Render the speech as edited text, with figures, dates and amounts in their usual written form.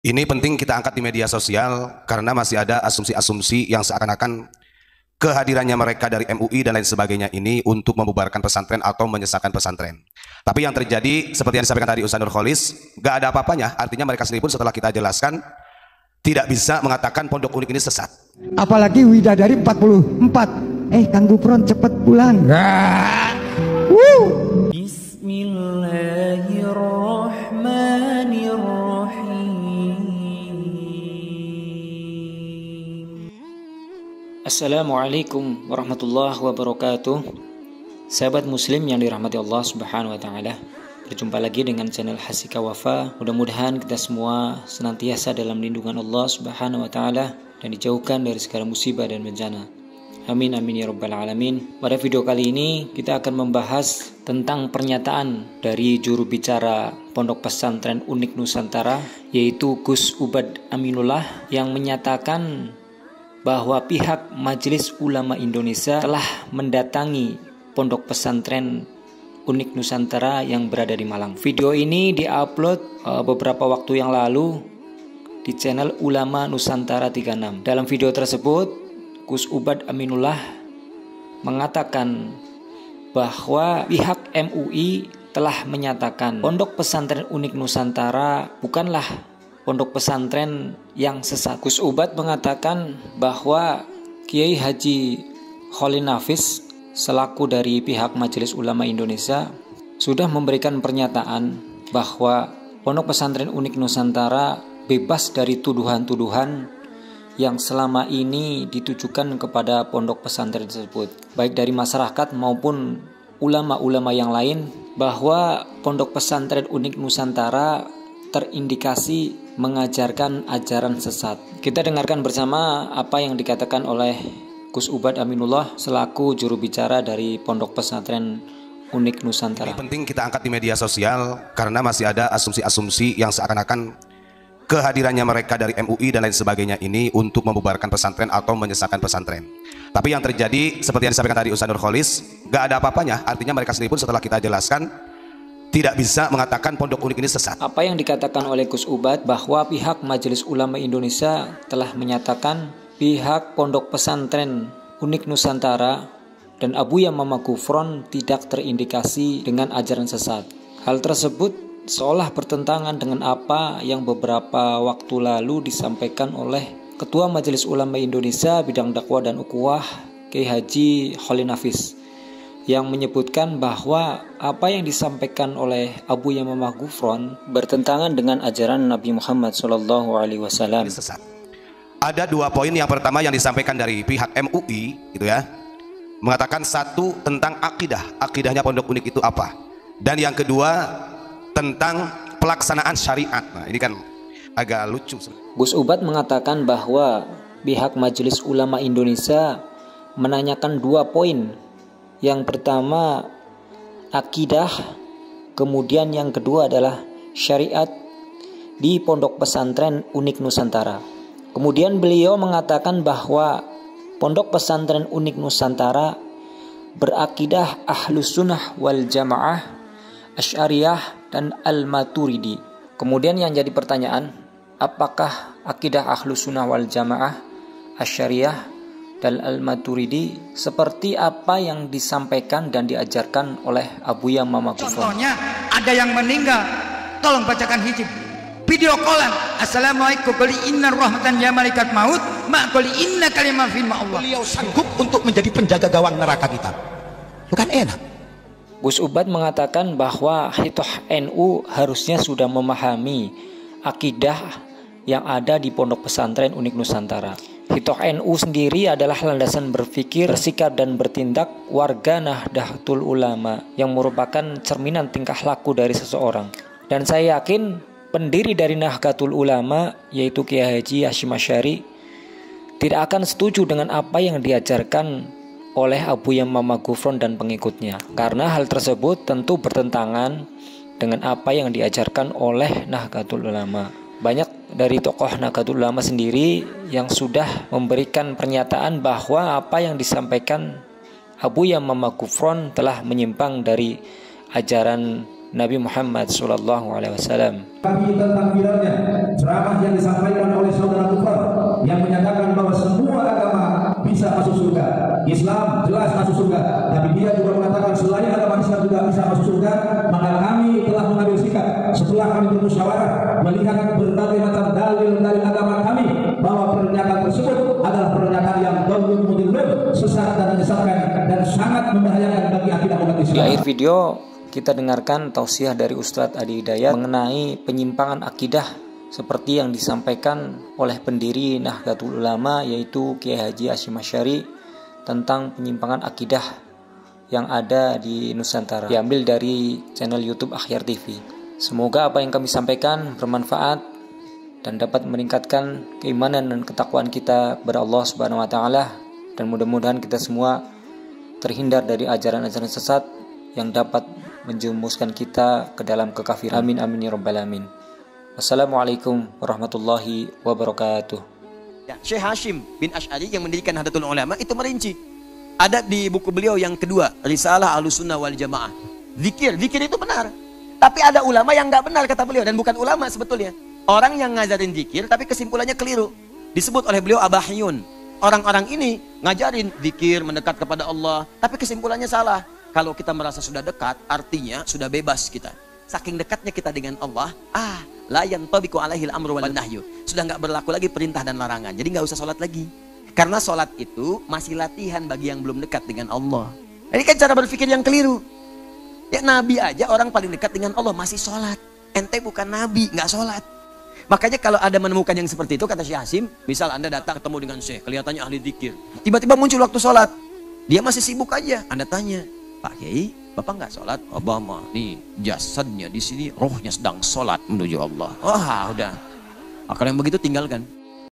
Ini penting kita angkat di media sosial karena masih ada asumsi-asumsi yang seakan-akan kehadirannya mereka dari MUI dan lain sebagainya ini untuk membubarkan pesantren atau menyesatkan pesantren. Tapi yang terjadi seperti yang disampaikan tadi Ustaz Nurholis, gak ada apa-apanya. Artinya mereka sendiri pun setelah kita jelaskan tidak bisa mengatakan pondok unik ini sesat. Apalagi Widadari 44. Kang Gufron cepet pulang. Assalamualaikum warahmatullahi wabarakatuh. Sahabat muslim yang dirahmati Allah subhanahu wa ta'ala, berjumpa lagi dengan channel Hasika Wafa. Mudah-mudahan kita semua senantiasa dalam lindungan Allah subhanahu wa ta'ala dan dijauhkan dari segala musibah dan bencana. Amin amin ya rabbal alamin. Pada video kali ini kita akan membahas tentang pernyataan dari juru bicara Pondok Pesantren Unik Nusantara, yaitu Gus Ubad Aminullah, yang menyatakan bahwa pihak Majelis Ulama Indonesia telah mendatangi Pondok Pesantren Unik Nusantara yang berada di Malang. Video ini diupload beberapa waktu yang lalu di channel Ulama Nusantara 36. Dalam video tersebut, Gus Ubad Aminullah mengatakan bahwa pihak MUI telah menyatakan Pondok Pesantren Unik Nusantara bukanlah pondok pesantren yang sesat. Gus Ubad mengatakan bahwa Kiai Haji Khalil Nafis selaku dari pihak Majelis Ulama Indonesia sudah memberikan pernyataan bahwa Pondok Pesantren Unik Nusantara bebas dari tuduhan-tuduhan yang selama ini ditujukan kepada pondok pesantren tersebut, baik dari masyarakat maupun ulama-ulama yang lain, bahwa Pondok Pesantren Unik Nusantara terindikasi mengajarkan ajaran sesat. Kita dengarkan bersama apa yang dikatakan oleh Gus Ubad Aminullah selaku juru bicara dari Pondok Pesantren Unik Nusantara. Ini penting kita angkat di media sosial karena masih ada asumsi-asumsi yang seakan-akan kehadirannya mereka dari MUI dan lain sebagainya ini untuk membubarkan pesantren atau menyesatkan pesantren. Tapi yang terjadi seperti yang disampaikan tadi Ustaz Nurholis, gak ada apa-apanya. Artinya mereka sendiri pun setelah kita jelaskan tidak bisa mengatakan pondok unik ini sesat. Apa yang dikatakan oleh Gus Ubad bahwa pihak Majelis Ulama Indonesia telah menyatakan pihak Pondok Pesantren Unik Nusantara dan Abuya Mama Gufron tidak terindikasi dengan ajaran sesat. Hal tersebut seolah bertentangan dengan apa yang beberapa waktu lalu disampaikan oleh Ketua Majelis Ulama Indonesia Bidang Dakwah dan Ukhuwah Kiai Haji Khalil Nafis, yang menyebutkan bahwa apa yang disampaikan oleh Abuya Mama Gufron bertentangan dengan ajaran Nabi Muhammad SAW. Ada dua poin. Yang pertama yang disampaikan dari pihak MUI gitu ya, mengatakan satu tentang akidahnya pondok unik itu apa, dan yang kedua tentang pelaksanaan syariat. Nah ini kan agak lucu. Gus Ubad mengatakan bahwa pihak Majelis Ulama Indonesia menanyakan dua poin. Yang pertama akidah, kemudian yang kedua adalah syariat di Pondok Pesantren Unik Nusantara. Kemudian beliau mengatakan bahwa Pondok Pesantren Unik Nusantara berakidah Ahlus Sunnah wal Jamaah, Asy'ariyah dan Al-Maturidi. Kemudian yang jadi pertanyaan, apakah akidah Ahlus Sunnah wal Jamaah, Asy'ariyah dan Al-Maturidi seperti apa yang disampaikan dan diajarkan oleh Abuya Mama Gufron? Contohnya ada yang meninggal, tolong bacakan hijab, video callan, assalamualaikum qul inna rahmatan ya malaikat maut ma qul inna kalimah fi ma Allah. Beliau sanggup untuk menjadi penjaga gawang neraka kita. Bukan enak. Gus Ubad mengatakan bahwa Hitoh NU harusnya sudah memahami akidah yang ada di Pondok Pesantren Unik Nusantara. Hitoh NU sendiri adalah landasan berpikir, bersikap dan bertindak warga Nahdlatul Ulama yang merupakan cerminan tingkah laku dari seseorang. Dan saya yakin pendiri dari Nahdlatul Ulama yaitu Kiai Haji Hasyim Asy'ari tidak akan setuju dengan apa yang diajarkan oleh Abuya Mama Gufron dan pengikutnya, karena hal tersebut tentu bertentangan dengan apa yang diajarkan oleh Nahdlatul Ulama. Banyak dari tokoh Nahdlatul Ulama sendiri yang sudah memberikan pernyataan bahwa apa yang disampaikan Abuya Mama Gufron telah menyimpang dari ajaran Nabi Muhammad SAW. Kami tentang viralnya ceramah yang disampaikan oleh saudara Kufar yang menyatakan bahwa semua agama bisa masuk surga. Islam jelas masuk surga, tapi dia juga mengatakan selain agama Islam juga bisa masuk surga. Maka kami telah mengambil sikap setelah kami bermusyawarah melihat berbagai macam dalil dari agama kami bahwa pernyataan tersebut adalah pernyataan yang dhalun mudillun, sesat dan menyesatkan dan sangat membahayakan bagi akidah umat Islam. Di akhir video kita dengarkan tausiah dari Ustadz Adi Hidayat mengenai penyimpangan akidah seperti yang disampaikan oleh pendiri Nahdlatul Ulama yaitu Kiai Haji Hasyim Asy'ari tentang penyimpangan akidah yang ada di Nusantara, diambil dari channel YouTube Akhyar TV. Semoga apa yang kami sampaikan bermanfaat dan dapat meningkatkan keimanan dan ketakwaan kita kepada Allah Subhanahu wa taala, dan mudah-mudahan kita semua terhindar dari ajaran-ajaran sesat yang dapat menjerumuskan kita ke dalam kekafiran. Amin amin ya rabbal alamin. Wassalamualaikum warahmatullahi wabarakatuh. Syekh Hasyim bin Asy'ari yang mendirikan Nahdlatul Ulama itu merinci. Ada di buku beliau yang kedua, Risalah Ahlussunnah wal Jamaah. Zikir itu benar. Tapi ada ulama yang nggak benar kata beliau, dan bukan ulama sebetulnya. Orang yang ngajarin zikir tapi kesimpulannya keliru. Disebut oleh beliau abahyun. Orang-orang ini ngajarin zikir mendekat kepada Allah, tapi kesimpulannya salah. Kalau kita merasa sudah dekat, artinya sudah bebas kita. Saking dekatnya kita dengan Allah, la yantabiqu alaihil amru wan nahyu. Sudah nggak berlaku lagi perintah dan larangan. Jadi nggak usah sholat lagi. Karena sholat itu masih latihan bagi yang belum dekat dengan Allah. Ini kan cara berpikir yang keliru. Ya Nabi aja orang paling dekat dengan Allah masih sholat. Ente bukan Nabi, nggak sholat. Makanya kalau ada menemukan yang seperti itu, kata Syekh Hasyim, misal Anda datang ketemu dengan Syekh, kelihatannya ahli zikir. Tiba-tiba muncul waktu sholat. Dia masih sibuk aja. Anda tanya, Pak Kiai, Bapak nggak sholat? Obama, nih jasadnya di sini, rohnya sedang sholat menuju Allah. Wah, udah. Kalau yang begitu tinggalkan.